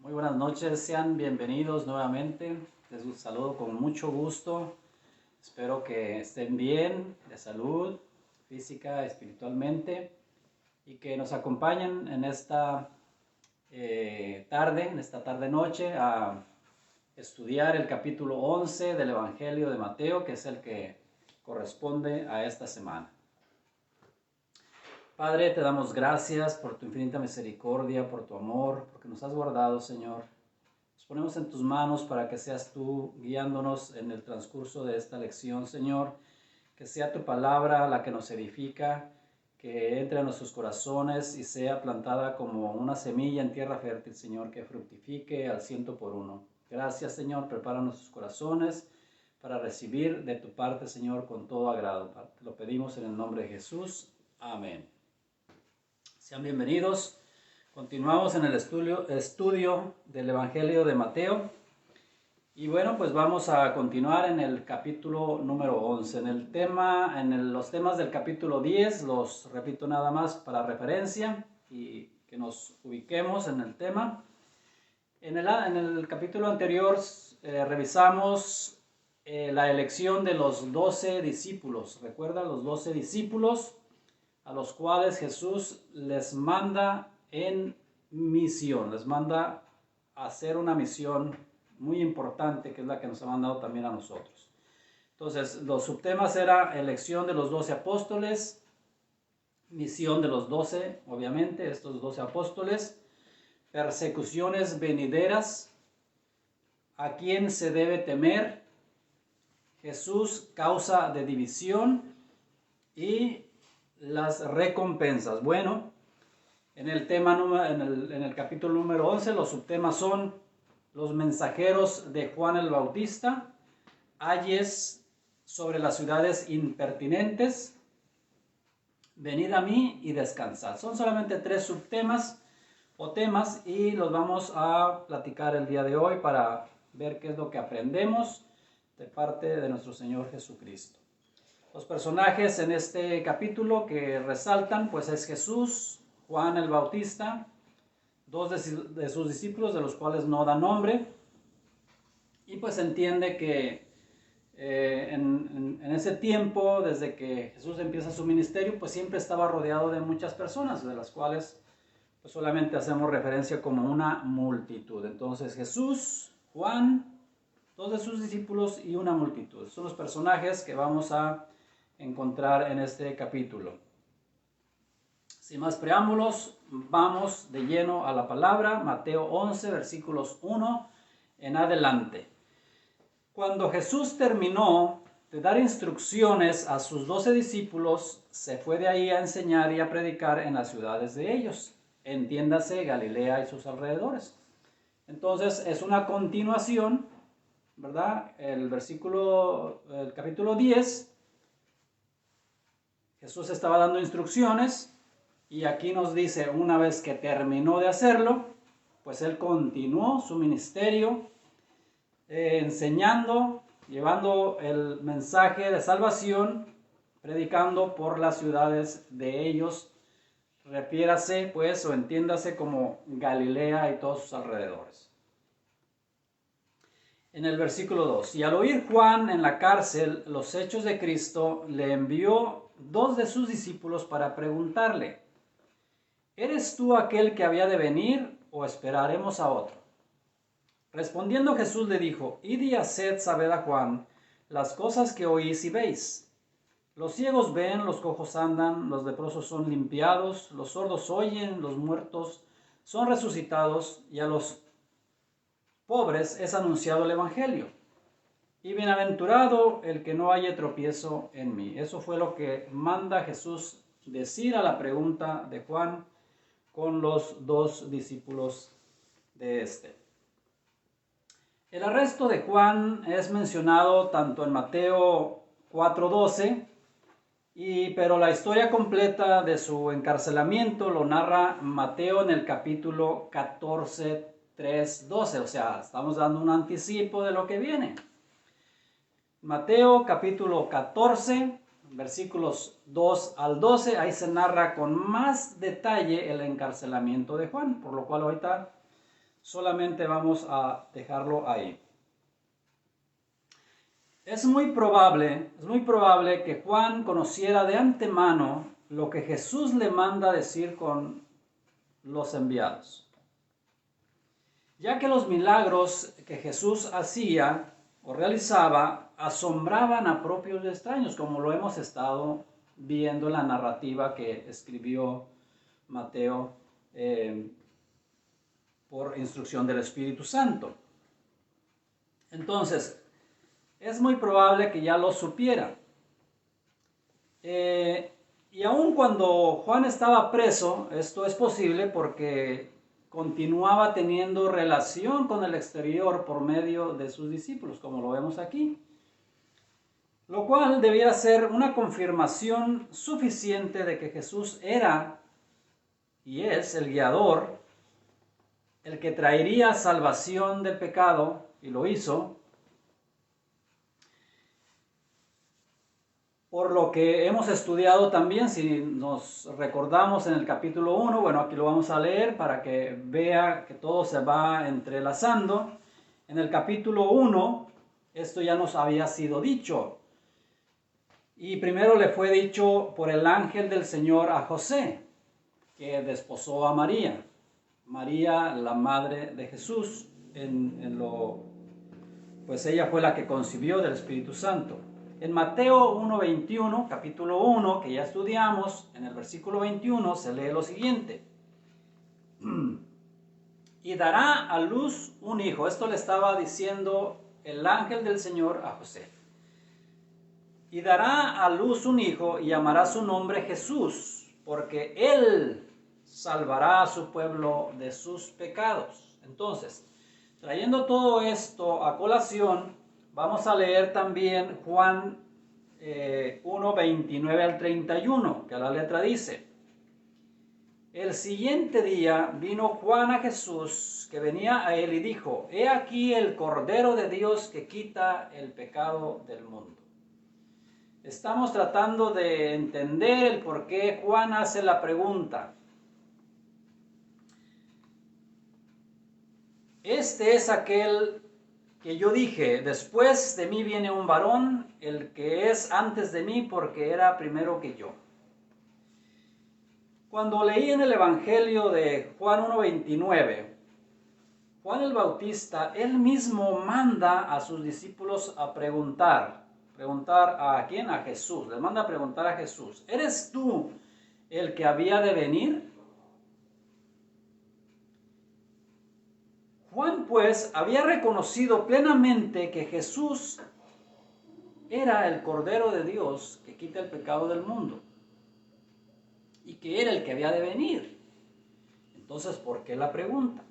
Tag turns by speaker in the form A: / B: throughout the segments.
A: Muy buenas noches, sean bienvenidos nuevamente. Les saludo con mucho gusto. Espero que estén bien, de salud, física, espiritualmente, y que nos acompañen en esta tarde-noche, a estudiar el capítulo 11 del Evangelio de Mateo, que es el que corresponde a esta semana. Padre, te damos gracias por tu infinita misericordia, por tu amor, porque nos has guardado, Señor. Nos ponemos en tus manos para que seas tú guiándonos en el transcurso de esta lección, Señor. Que sea tu palabra la que nos edifica, que entre a nuestros corazones y sea plantada como una semilla en tierra fértil, Señor, que fructifique al 100 por 1. Gracias, Señor. Prepara nuestros corazones para recibir de tu parte, Señor, con todo agrado. Te lo pedimos en el nombre de Jesús. Amén. Sean bienvenidos. Continuamos en el estudio del Evangelio de Mateo. Y bueno, pues vamos a continuar en el capítulo número 11. Los temas del capítulo 10, los repito nada más para referencia y que nos ubiquemos en el tema. En el capítulo anterior revisamos la elección de los 12 discípulos. ¿Recuerdan? Los 12 discípulos a los cuales Jesús les manda en misión, les manda a hacer una misión muy importante, que es la que nos ha mandado también a nosotros. Entonces, los subtemas eran elección de los 12 apóstoles, misión de los 12, obviamente, estos 12 apóstoles, persecuciones venideras, a quién se debe temer, Jesús, causa de división y las recompensas. Bueno, en el capítulo número 11 los subtemas son los mensajeros de Juan el Bautista, ayes sobre las ciudades impertinentes, venid a mí y descansad. Son solamente 3 subtemas o temas y los vamos a platicar el día de hoy para ver qué es lo que aprendemos de parte de nuestro Señor Jesucristo. Los personajes en este capítulo que resaltan pues es Jesús, Juan el Bautista, 2 de sus discípulos de los cuales no da nombre, y pues se entiende que en ese tiempo, desde que Jesús empieza su ministerio, pues siempre estaba rodeado de muchas personas, de las cuales pues solamente hacemos referencia como una multitud. Entonces Jesús, Juan, 2 de sus discípulos y una multitud. Son los personajes que vamos a encontrar en este capítulo. Sin más preámbulos, vamos de lleno a la palabra. Mateo 11, versículos 1 en adelante. Cuando Jesús terminó de dar instrucciones a sus 12 discípulos, se fue de ahí a enseñar y a predicar en las ciudades de ellos, entiéndase Galilea y sus alrededores. Entonces es una continuación, ¿verdad? El capítulo 10, Jesús estaba dando instrucciones y aquí nos dice, una vez que terminó de hacerlo, pues él continuó su ministerio enseñando, llevando el mensaje de salvación, predicando por las ciudades de ellos. Refiérase pues o entiéndase como Galilea y todos sus alrededores. En el versículo 2, y al oír Juan en la cárcel los hechos de Cristo, le envió 2 de sus discípulos para preguntarle, ¿eres tú aquel que había de venir o esperaremos a otro? Respondiendo Jesús le dijo, id y haced saber a Juan las cosas que oís y veis. Los ciegos ven, los cojos andan, los leprosos son limpiados, los sordos oyen, los muertos son resucitados y a los pobres es anunciado el Evangelio. Y bienaventurado el que no haya tropiezo en mí. Eso fue lo que manda Jesús decir a la pregunta de Juan con los 2 discípulos de este. El arresto de Juan es mencionado tanto en Mateo 4:12, pero la historia completa de su encarcelamiento lo narra Mateo en el capítulo 14:3-12, o sea, estamos dando un anticipo de lo que viene. Mateo capítulo 14, versículos 2 al 12, ahí se narra con más detalle el encarcelamiento de Juan, por lo cual ahorita solamente vamos a dejarlo ahí. Es muy probable que Juan conociera de antemano lo que Jesús le manda decir con los enviados, ya que los milagros que Jesús hacía o realizaba asombraban a propios y extraños, como lo hemos estado viendo en la narrativa que escribió Mateo por instrucción del Espíritu Santo. Entonces, es muy probable que ya lo supiera. Y aun cuando Juan estaba preso, esto es posible porque continuaba teniendo relación con el exterior por medio de sus discípulos, como lo vemos aquí. Lo cual debía ser una confirmación suficiente de que Jesús era y es el guiador, el que traería salvación del pecado, y lo hizo. Por lo que hemos estudiado también, si nos recordamos en el capítulo 1, bueno, aquí lo vamos a leer para que vea que todo se va entrelazando. En el capítulo 1, esto ya nos había sido dicho. Y primero le fue dicho por el ángel del Señor a José, que desposó a María. María, la madre de Jesús, pues ella fue la que concibió del Espíritu Santo. En Mateo 1:21, capítulo 1, que ya estudiamos, en el versículo 21 se lee lo siguiente. Y dará a luz un hijo. Esto le estaba diciendo el ángel del Señor a José. Y dará a luz un hijo y llamará su nombre Jesús, porque él salvará a su pueblo de sus pecados. Entonces, trayendo todo esto a colación, vamos a leer también Juan 1:29 al 31, que la letra dice: El siguiente día vino Juan a Jesús, que venía a él, y dijo: He aquí el Cordero de Dios que quita el pecado del mundo. Estamos tratando de entender el por qué Juan hace la pregunta. Este es aquel que yo dije: después de mí viene un varón, el que es antes de mí, porque era primero que yo. Cuando leí en el Evangelio de Juan 1:29, Juan el Bautista, él mismo manda a sus discípulos a preguntar a quién, a Jesús, les manda a preguntar a Jesús: ¿eres tú el que había de venir? Juan pues había reconocido plenamente que Jesús era el Cordero de Dios que quita el pecado del mundo y que era el que había de venir. Entonces, ¿por qué la pregunta?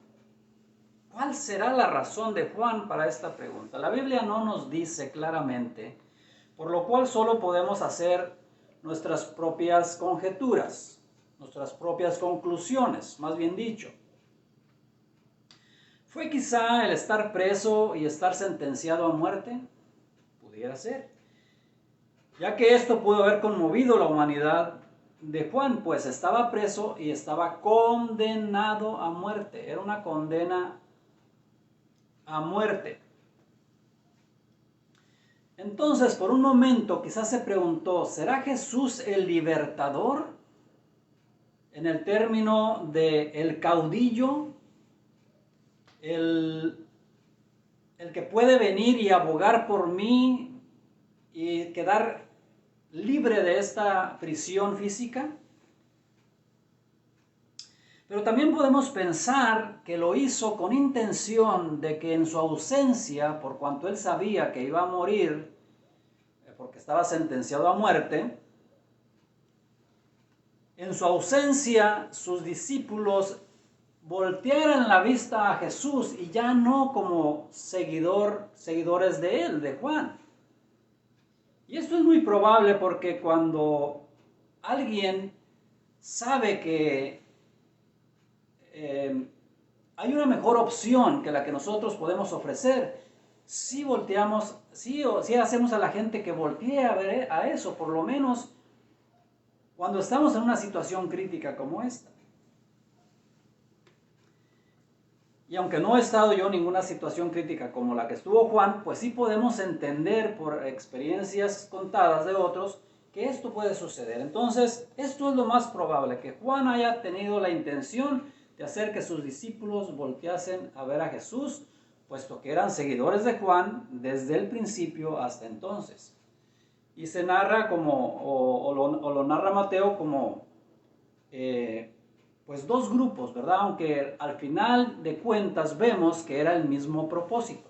A: ¿Cuál será la razón de Juan para esta pregunta? La Biblia no nos dice claramente, por lo cual solo podemos hacer nuestras propias conjeturas, nuestras propias conclusiones, más bien dicho. ¿Fue quizá el estar preso y estar sentenciado a muerte? Pudiera ser, ya que esto pudo haber conmovido la humanidad de Juan, pues estaba preso y estaba condenado a muerte. Era una condena a muerte. Entonces, por un momento, quizás se preguntó: ¿será Jesús el libertador? En el término de el caudillo, el que puede venir y abogar por mí y quedar libre de esta prisión física. Pero también podemos pensar que lo hizo con intención de que en su ausencia, por cuanto él sabía que iba a morir, porque estaba sentenciado a muerte, en su ausencia sus discípulos voltearan la vista a Jesús y ya no como seguidores de él, de Juan. Y esto es muy probable porque cuando alguien sabe que hay una mejor opción que la que nosotros podemos ofrecer, si volteamos, si hacemos a la gente que voltee a ver a eso, por lo menos cuando estamos en una situación crítica como esta. Y aunque no he estado yo en ninguna situación crítica como la que estuvo Juan, pues sí podemos entender por experiencias contadas de otros que esto puede suceder. Entonces, esto es lo más probable, que Juan haya tenido la intención de hacer que sus discípulos volteasen a ver a Jesús, puesto que eran seguidores de Juan desde el principio hasta entonces. Y se narra o lo narra Mateo como pues dos grupos, ¿verdad? Aunque al final de cuentas vemos que era el mismo propósito.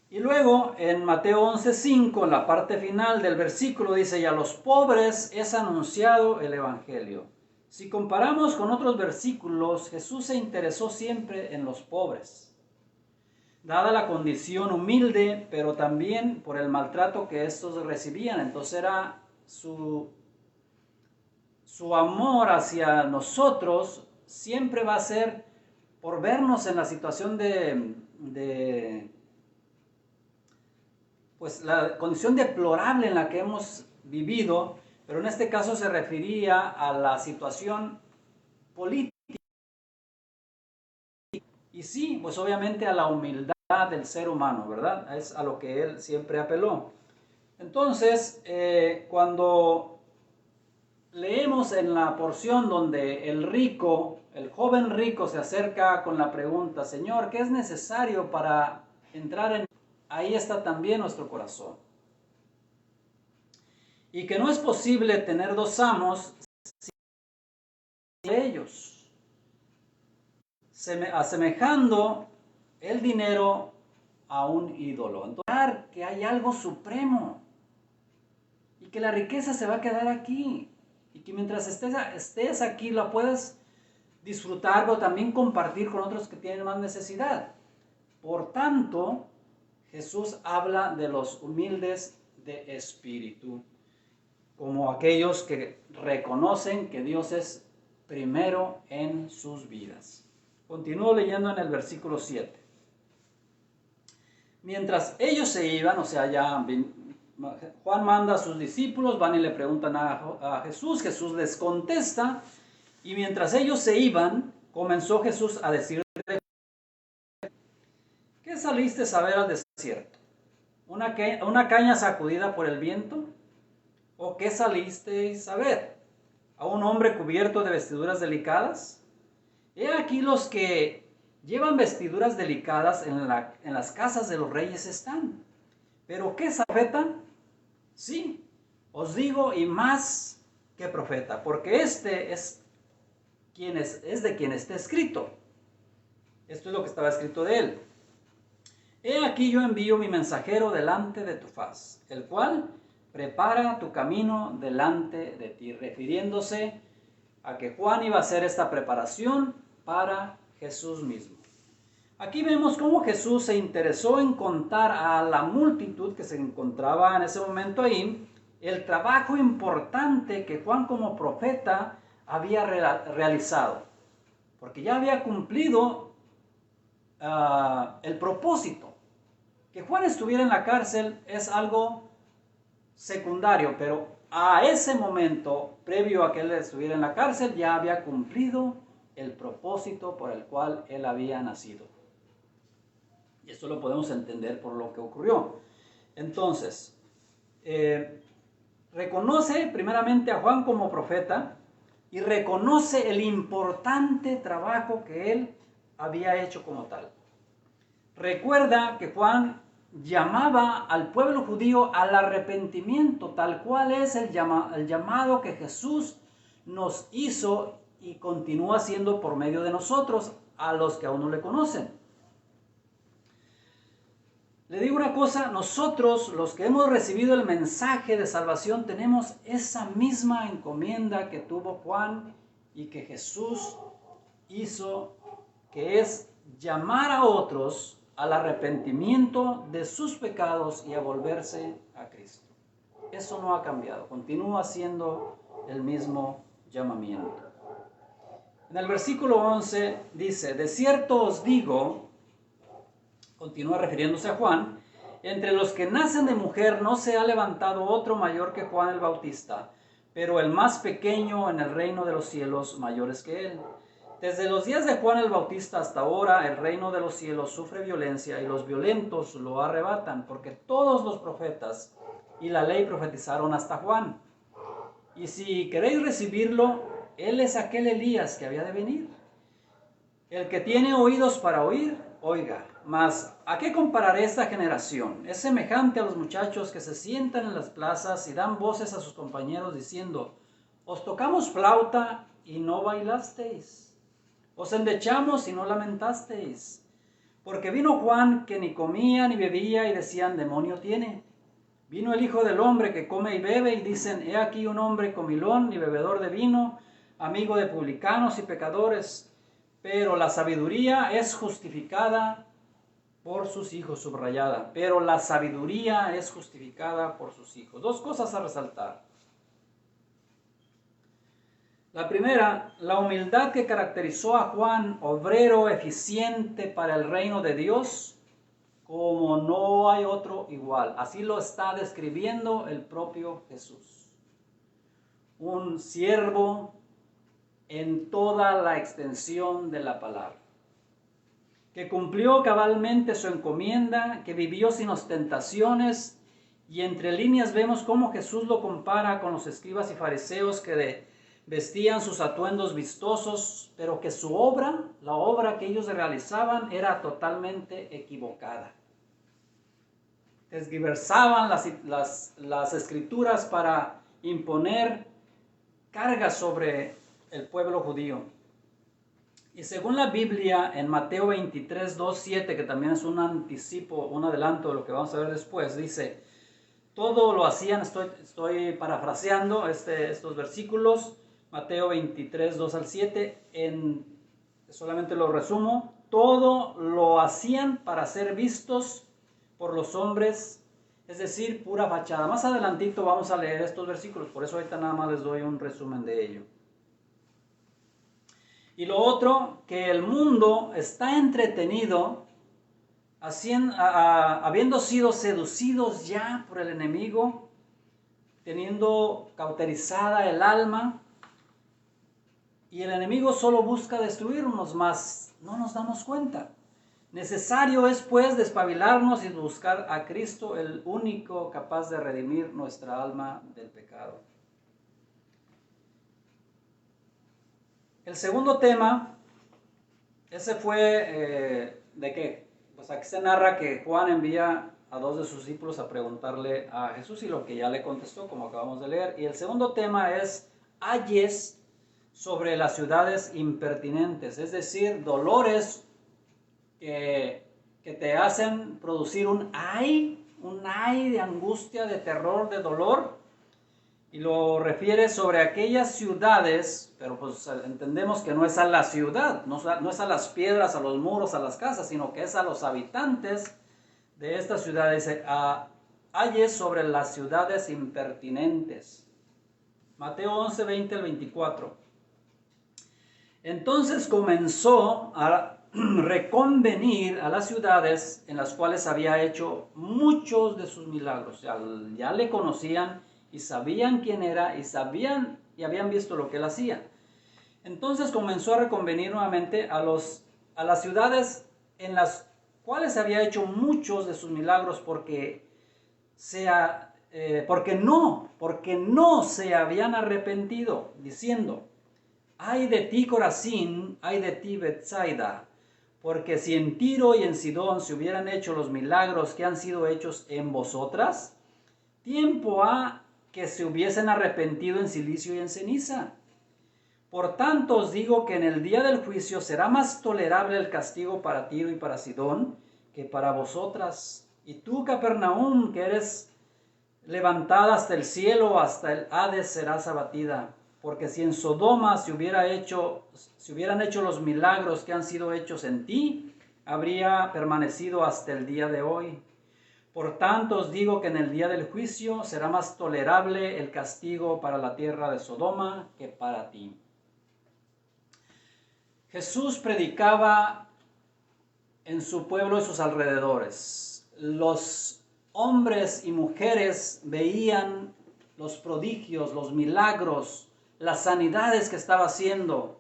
A: Y luego en Mateo 11:5, en la parte final del versículo, dice: y a los pobres es anunciado el evangelio. Si comparamos con otros versículos, Jesús se interesó siempre en los pobres, dada la condición humilde, pero también por el maltrato que estos recibían. Entonces era su amor hacia nosotros siempre va a ser por vernos en la situación pues la condición deplorable en la que hemos vivido, pero en este caso se refería a la situación política. Y sí, pues obviamente a la humildad del ser humano, ¿verdad? Es a lo que él siempre apeló. Entonces, cuando leemos en la porción donde el joven rico se acerca con la pregunta: Señor, ¿qué es necesario para entrar en...? Ahí está también nuestro corazón. Y que no es posible tener dos amos sin ellos, asemejando el dinero a un ídolo. Entonces, que hay algo supremo y que la riqueza se va a quedar aquí. Y que mientras estés aquí la puedes disfrutar, pero también compartir con otros que tienen más necesidad. Por tanto, Jesús habla de los humildes de espíritu, como aquellos que reconocen que Dios es primero en sus vidas. Continúo leyendo en el versículo 7. Mientras ellos se iban, o sea, Juan manda a sus discípulos, van y le preguntan a Jesús, Jesús les contesta, y mientras ellos se iban, comenzó Jesús a decirle: ¿qué saliste a ver al desierto? ¿Una caña sacudida por el viento? ¿O qué salisteis a ver? ¿A un hombre cubierto de vestiduras delicadas? He aquí los que llevan vestiduras delicadas en las casas de los reyes están. ¿Pero qué profeta? Sí, os digo, y más que profeta, porque este es de quien está escrito. Esto es lo que estaba escrito de él. He aquí yo envío mi mensajero delante de tu faz, el cual prepara tu camino delante de ti, refiriéndose a que Juan iba a hacer esta preparación para Jesús mismo. Aquí vemos cómo Jesús se interesó en contar a la multitud que se encontraba en ese momento ahí el trabajo importante que Juan como profeta había realizado, porque ya había cumplido el propósito. Que Juan estuviera en la cárcel es algo secundario, pero a ese momento, previo a que él estuviera en la cárcel, ya había cumplido el propósito por el cual él había nacido. Y esto lo podemos entender por lo que ocurrió. Entonces, reconoce primeramente a Juan como profeta y reconoce el importante trabajo que él había hecho como tal. Recuerda que Juan llamaba al pueblo judío al arrepentimiento, tal cual es el llamado que Jesús nos hizo y continúa haciendo por medio de nosotros a los que aún no le conocen. Le digo una cosa: nosotros, los que hemos recibido el mensaje de salvación, tenemos esa misma encomienda que tuvo Juan y que Jesús hizo, que es llamar a otros al arrepentimiento de sus pecados y a volverse a Cristo. Eso no ha cambiado, continúa siendo el mismo llamamiento. En el versículo 11 dice: de cierto os digo, continúa refiriéndose a Juan, entre los que nacen de mujer no se ha levantado otro mayor que Juan el Bautista, pero el más pequeño en el reino de los cielos mayor es que él. Desde los días de Juan el Bautista hasta ahora, el reino de los cielos sufre violencia y los violentos lo arrebatan, porque todos los profetas y la ley profetizaron hasta Juan. Y si queréis recibirlo, él es aquel Elías que había de venir. El que tiene oídos para oír, oiga. Mas, ¿a qué compararé esta generación? Es semejante a los muchachos que se sientan en las plazas y dan voces a sus compañeros diciendo: os tocamos flauta y no bailasteis. Os endechamos y no lamentasteis. Porque vino Juan que ni comía ni bebía y decían: demonio tiene. Vino el Hijo del Hombre que come y bebe y dicen: he aquí un hombre comilón y bebedor de vino, amigo de publicanos y pecadores. Pero la sabiduría es justificada por sus hijos, subrayada. Pero la sabiduría es justificada por sus hijos. Dos cosas a resaltar. La primera, la humildad que caracterizó a Juan, obrero eficiente para el reino de Dios, como no hay otro igual. Así lo está describiendo el propio Jesús. Un siervo en toda la extensión de la palabra, que cumplió cabalmente su encomienda, que vivió sin ostentaciones, y entre líneas vemos cómo Jesús lo compara con los escribas y fariseos que vestían sus atuendos vistosos, pero que su obra, la obra que ellos realizaban, era totalmente equivocada. Desgiversaban las escrituras para imponer cargas sobre el pueblo judío. Y según la Biblia, en Mateo 23, 2, 7, que también es un anticipo, un adelanto de lo que vamos a ver después, dice: todo lo hacían, estoy parafraseando estos versículos, Mateo 23, 2 al 7, solamente lo resumo: todo lo hacían para ser vistos por los hombres, es decir, pura fachada. Más adelantito vamos a leer estos versículos, por eso ahorita nada más les doy un resumen de ello. Y lo otro, que el mundo está entretenido, habiendo sido seducidos ya por el enemigo, teniendo cauterizada el alma, y el enemigo solo busca destruirnos, mas no nos damos cuenta. Necesario es pues despabilarnos y buscar a Cristo, el único capaz de redimir nuestra alma del pecado. El segundo tema, ese fue de que, pues aquí se narra que Juan envía a dos de sus discípulos a preguntarle a Jesús, y lo que ya le contestó, como acabamos de leer. Y el segundo tema es ayes sobre las ciudades impertinentes, es decir, dolores que te hacen producir un ay de angustia, de terror, de dolor, y lo refiere sobre aquellas ciudades, pero pues entendemos que no es a la ciudad, no es a las piedras, a los muros, a las casas, sino que es a los habitantes de esta ciudad. Dice: ayes sobre las ciudades impertinentes. Mateo 11, 20 al 24. Entonces comenzó a reconvenir a las ciudades en las cuales había hecho muchos de sus milagros. Ya le conocían y sabían quién era, y habían visto lo que él hacía. Entonces comenzó a reconvenir nuevamente a las ciudades en las cuales había hecho muchos de sus milagros, porque no se habían arrepentido, diciendo: ay de ti, Corazín, ay de ti, Betsaida, porque si en Tiro y en Sidón se hubieran hecho los milagros que han sido hechos en vosotras, tiempo ha que se hubiesen arrepentido en silicio y en ceniza. Por tanto os digo que en el día del juicio será más tolerable el castigo para Tiro y para Sidón que para vosotras. Y tú, Capernaum, que eres levantada hasta el cielo, hasta el Hades serás abatida. Porque si en Sodoma se hubieran hecho los milagros que han sido hechos en ti, habría permanecido hasta el día de hoy. Por tanto os digo que en el día del juicio será más tolerable el castigo para la tierra de Sodoma que para ti. Jesús predicaba en su pueblo y sus alrededores. Los hombres y mujeres veían los prodigios, los milagros, las sanidades que estaba haciendo,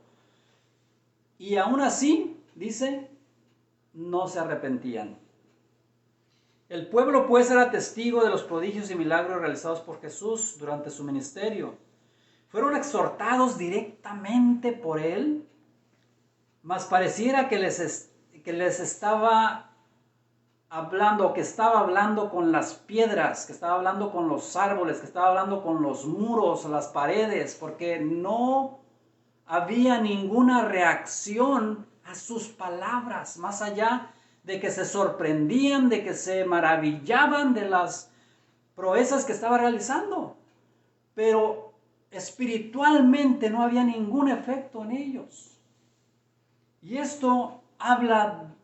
A: Y aún así, dice, no se arrepentían. El pueblo pues era testigo de los prodigios y milagros realizados por Jesús durante su ministerio. Fueron exhortados directamente por él, mas pareciera que les estaba hablando, que estaba hablando con las piedras, que estaba hablando con los árboles, que estaba hablando con los muros, las paredes, porque no había ninguna reacción a sus palabras, más allá de que se sorprendían, de que se maravillaban de las proezas que estaba realizando. Pero espiritualmente no había ningún efecto en ellos. Y esto habla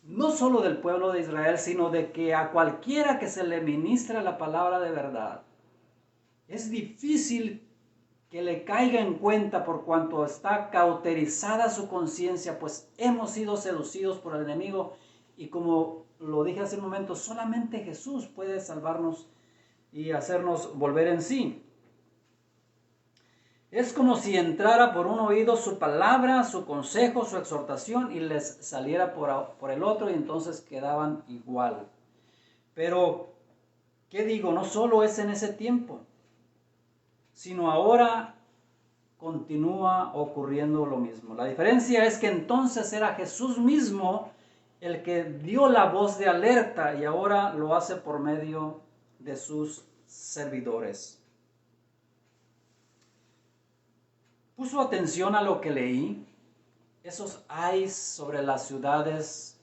A: no solo del pueblo de Israel, sino de que a cualquiera que se le ministra la palabra de verdad, es difícil que le caiga en cuenta por cuanto está cauterizada su conciencia, pues hemos sido seducidos por el enemigo y como lo dije hace un momento, solamente Jesús puede salvarnos y hacernos volver en sí. Es como si entrara por un oído su palabra, su consejo, su exhortación y les saliera por el otro y entonces quedaban igual. Pero, ¿qué digo? No solo es en ese tiempo, sino ahora continúa ocurriendo lo mismo. La diferencia es que entonces era Jesús mismo el que dio la voz de alerta y ahora lo hace por medio de sus servidores. ¿Puso atención a lo que leí? Esos ayes sobre las ciudades,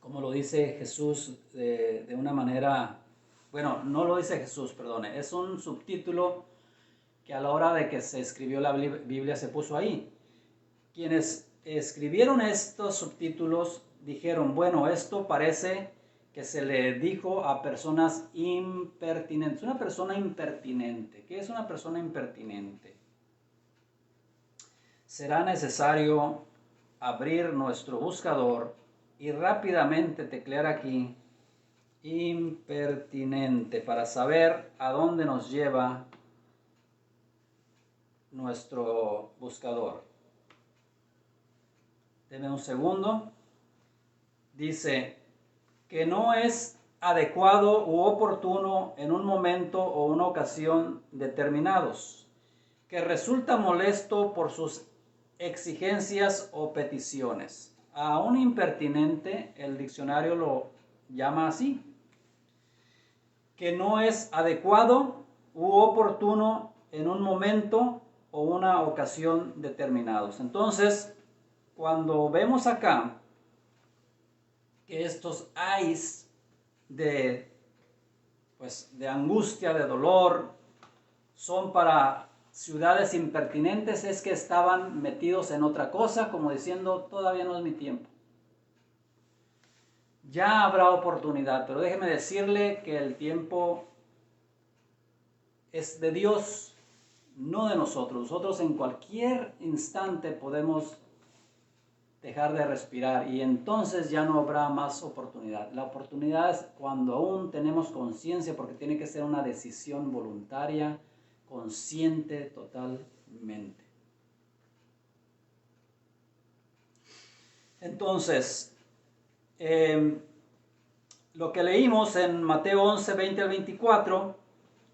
A: como lo dice Jesús de una manera, bueno, no lo dice Jesús, perdone, es un subtítulo que a la hora de que se escribió la Biblia se puso ahí. Quienes escribieron estos subtítulos dijeron, bueno, esto parece que se le dijo a personas impertinentes. Una persona impertinente. ¿Qué es una persona impertinente? Será necesario abrir nuestro buscador y rápidamente teclear aquí impertinente para saber a dónde nos lleva nuestro buscador. Denme un segundo. Dice que no es adecuado u oportuno en un momento o una ocasión determinados, que resulta molesto por sus exigencias o peticiones. A un impertinente el diccionario lo llama así, que no es adecuado u oportuno en un momento o una ocasión determinados. Entonces, cuando vemos acá que estos ayes de angustia, de dolor, son para ciudades impertinentes, es que estaban metidos en otra cosa, como diciendo, todavía no es mi tiempo. Ya habrá oportunidad, pero déjeme decirle que el tiempo es de Dios, no de nosotros. Nosotros en cualquier instante podemos dejar de respirar y entonces ya no habrá más oportunidad. La oportunidad es cuando aún tenemos conciencia, porque tiene que ser una decisión voluntaria, consciente totalmente. Entonces, lo que leímos en Mateo 11, 20 al 24,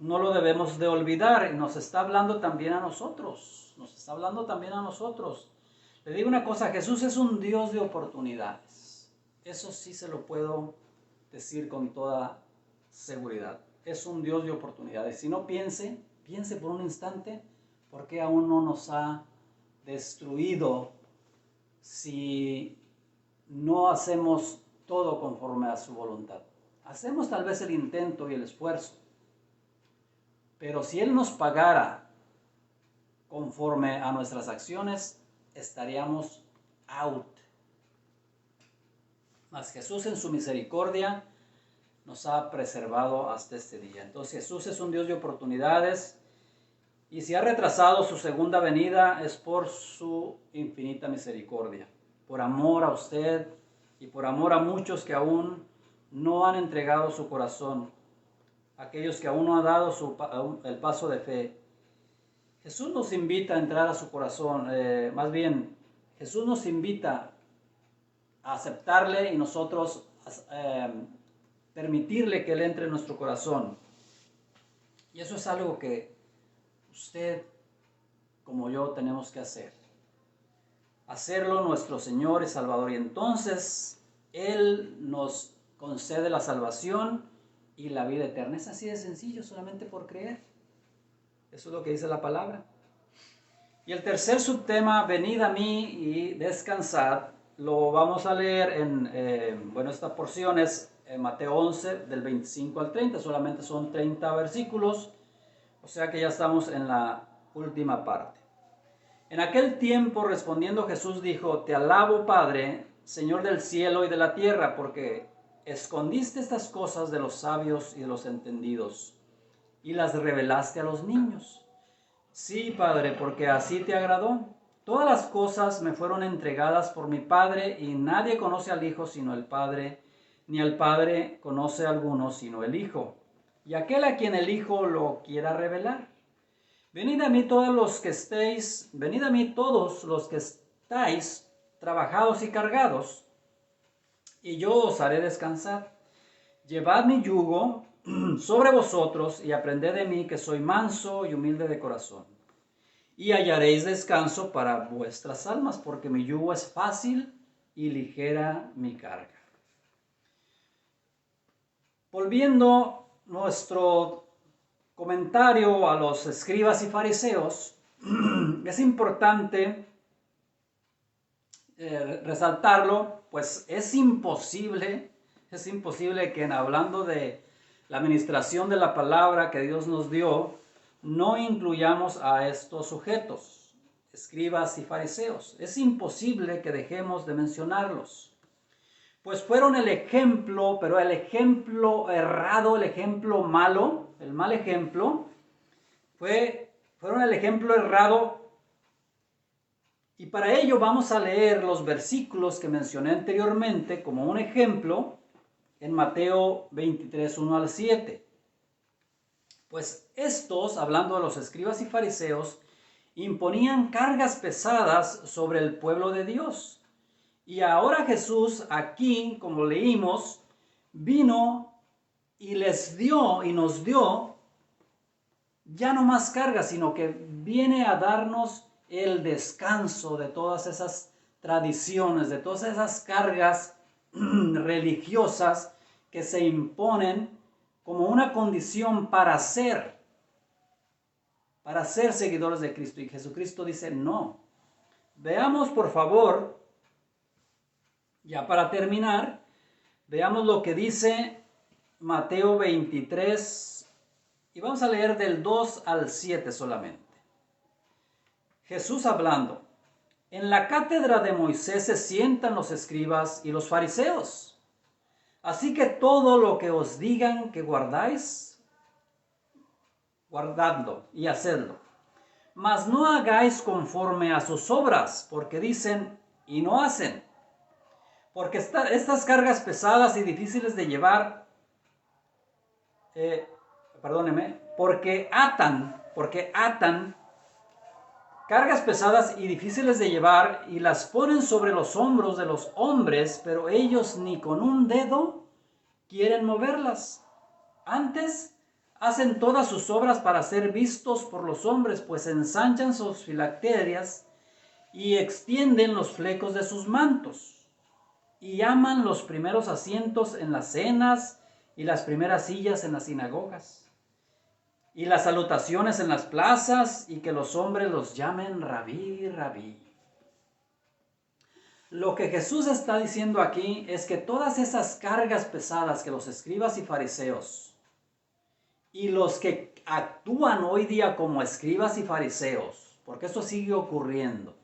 A: no lo debemos de olvidar. Nos está hablando también a nosotros. Nos está hablando también a nosotros. Le digo una cosa, Jesús es un Dios de oportunidades. Eso sí se lo puedo decir con toda seguridad. Es un Dios de oportunidades. Si no piense por un instante, ¿por qué aún no nos ha destruido si no hacemos todo conforme a su voluntad? Hacemos tal vez el intento y el esfuerzo, pero si Él nos pagara conforme a nuestras acciones, estaríamos out. Mas Jesús en su misericordia nos ha preservado hasta este día. Entonces Jesús es un Dios de oportunidades y si ha retrasado su segunda venida es por su infinita misericordia, por amor a usted y por amor a muchos que aún no han entregado su corazón, aquellos que aún no han dado el paso de fe. Jesús nos invita a entrar a su corazón, más bien Jesús nos invita a aceptarle y nosotros permitirle que Él entre en nuestro corazón. Y eso es algo que usted como yo tenemos que hacer. Hacerlo nuestro Señor y Salvador. Y entonces Él nos concede la salvación y la vida eterna. Es así de sencillo, solamente por creer. Eso es lo que dice la palabra. Y el tercer subtema, venid a mí y descansad, lo vamos a leer esta porción es en Mateo 11, del 25 al 30, solamente son 30 versículos, o sea que ya estamos en la última parte. En aquel tiempo, respondiendo Jesús dijo, te alabo, Padre, Señor del cielo y de la tierra, porque escondiste estas cosas de los sabios y de los entendidos, y las revelaste a los niños. Sí, Padre, porque así te agradó. Todas las cosas me fueron entregadas por mi Padre, y nadie conoce al Hijo sino el Padre, ni al Padre conoce a alguno sino el Hijo, y aquel a quien el Hijo lo quiera revelar. Venid a mí todos los que estáis trabajados y cargados, y yo os haré descansar. Llevad mi yugo sobre vosotros y aprended de mí, que soy manso y humilde de corazón, y hallaréis descanso para vuestras almas, porque mi yugo es fácil y ligera mi carga. Volviendo nuestro comentario a los escribas y fariseos, es importante resaltarlo, pues es imposible que hablando de la administración de la palabra que Dios nos dio, no incluyamos a estos sujetos, escribas y fariseos. Es imposible que dejemos de mencionarlos, pues fueron el ejemplo, pero el ejemplo errado, el ejemplo malo, el mal ejemplo, fueron el ejemplo errado. Y para ello vamos a leer los versículos que mencioné anteriormente como un ejemplo en Mateo 23, 1 al 7. Pues estos, hablando de los escribas y fariseos, imponían cargas pesadas sobre el pueblo de Dios. Y ahora Jesús aquí, como leímos, vino y les dio y nos dio ya no más cargas, sino que viene a darnos el descanso de todas esas tradiciones, de todas esas cargas religiosas que se imponen como una condición para ser seguidores de Cristo. Y Jesucristo dice no. Veamos por favor, ya para terminar, veamos lo que dice Mateo 23 y vamos a leer del 2 al 7 solamente. Jesús hablando, en la cátedra de Moisés se sientan los escribas y los fariseos. Así que todo lo que os digan que guardáis, guardadlo y hacedlo. Mas no hagáis conforme a sus obras, porque dicen y no hacen. Porque estas cargas pesadas y difíciles de llevar, porque atan cargas pesadas y difíciles de llevar y las ponen sobre los hombros de los hombres, pero ellos ni con un dedo quieren moverlas. Antes hacen todas sus obras para ser vistos por los hombres, pues ensanchan sus filacterias y extienden los flecos de sus mantos, y aman los primeros asientos en las cenas y las primeras sillas en las sinagogas, y las salutaciones en las plazas, y que los hombres los llamen rabí, rabí. Lo que Jesús está diciendo aquí es que todas esas cargas pesadas que los escribas y fariseos y los que actúan hoy día como escribas y fariseos, porque esto sigue ocurriendo,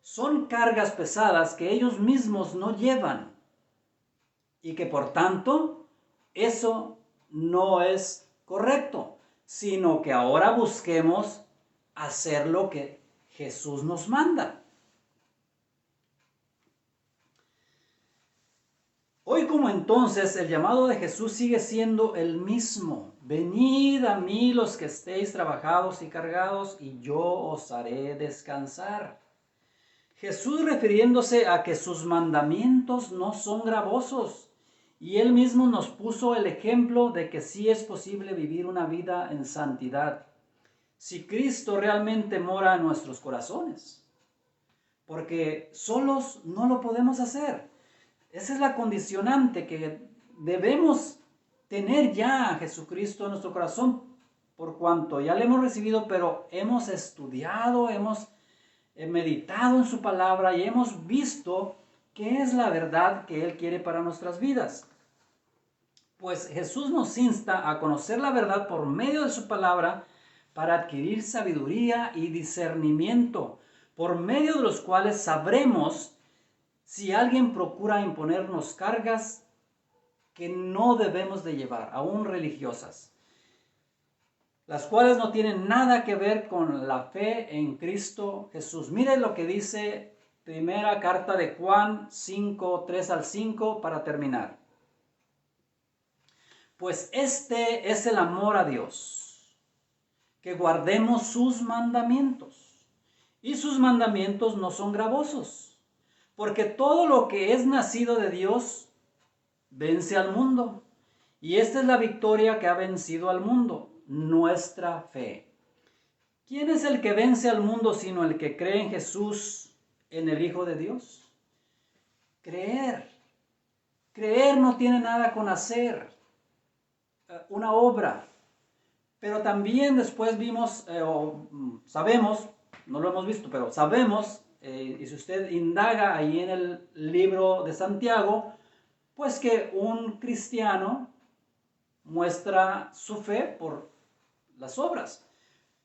A: son cargas pesadas que ellos mismos no llevan y que por tanto eso no es correcto, sino que ahora busquemos hacer lo que Jesús nos manda. Hoy como entonces, el llamado de Jesús sigue siendo el mismo. Venid a mí los que estéis trabajados y cargados, y yo os haré descansar. Jesús refiriéndose a que sus mandamientos no son gravosos, y él mismo nos puso el ejemplo de que sí es posible vivir una vida en santidad, si Cristo realmente mora en nuestros corazones, porque solos no lo podemos hacer. Esa es la condicionante, que debemos tener ya a Jesucristo en nuestro corazón, por cuanto ya le hemos recibido, pero hemos estudiado, hemos meditado en su palabra y hemos visto qué es la verdad que Él quiere para nuestras vidas. Pues Jesús nos insta a conocer la verdad por medio de su palabra para adquirir sabiduría y discernimiento, por medio de los cuales sabremos si alguien procura imponernos cargas que no debemos de llevar, aún religiosas, las cuales no tienen nada que ver con la fe en Cristo Jesús. Mire lo que dice primera carta de Juan 5, 3 al 5 para terminar. Pues este es el amor a Dios, que guardemos sus mandamientos. Y sus mandamientos no son gravosos, porque todo lo que es nacido de Dios vence al mundo. Y esta es la victoria que ha vencido al mundo, nuestra fe. ¿Quién es el que vence al mundo sino el que cree en Jesús, en el Hijo de Dios? Creer. Creer no tiene nada con hacer una obra. Pero también después vimos, sabemos, no lo hemos visto, pero sabemos, y si usted indaga ahí en el libro de Santiago, pues que un cristiano muestra su fe por las obras.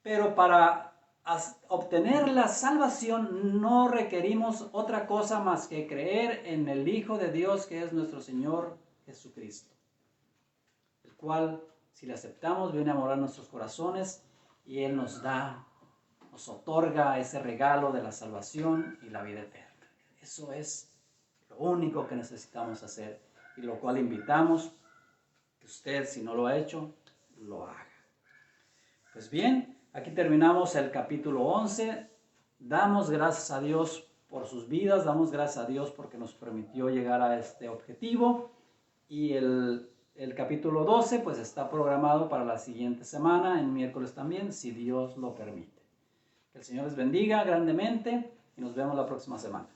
A: Pero para obtener la salvación no requerimos otra cosa más que creer en el Hijo de Dios, que es nuestro Señor Jesucristo, el cual, si le aceptamos, viene a morar en nuestros corazones y Él nos otorga ese regalo de la salvación y la vida eterna. Eso es lo único que necesitamos hacer, y lo cual invitamos que usted, si no lo ha hecho, lo haga. Pues bien, aquí terminamos el capítulo 11. Damos gracias a Dios por sus vidas, damos gracias a Dios porque nos permitió llegar a este objetivo, y el capítulo 12 pues está programado para la siguiente semana, en miércoles también, si Dios lo permite. Que el Señor les bendiga grandemente y nos vemos la próxima semana.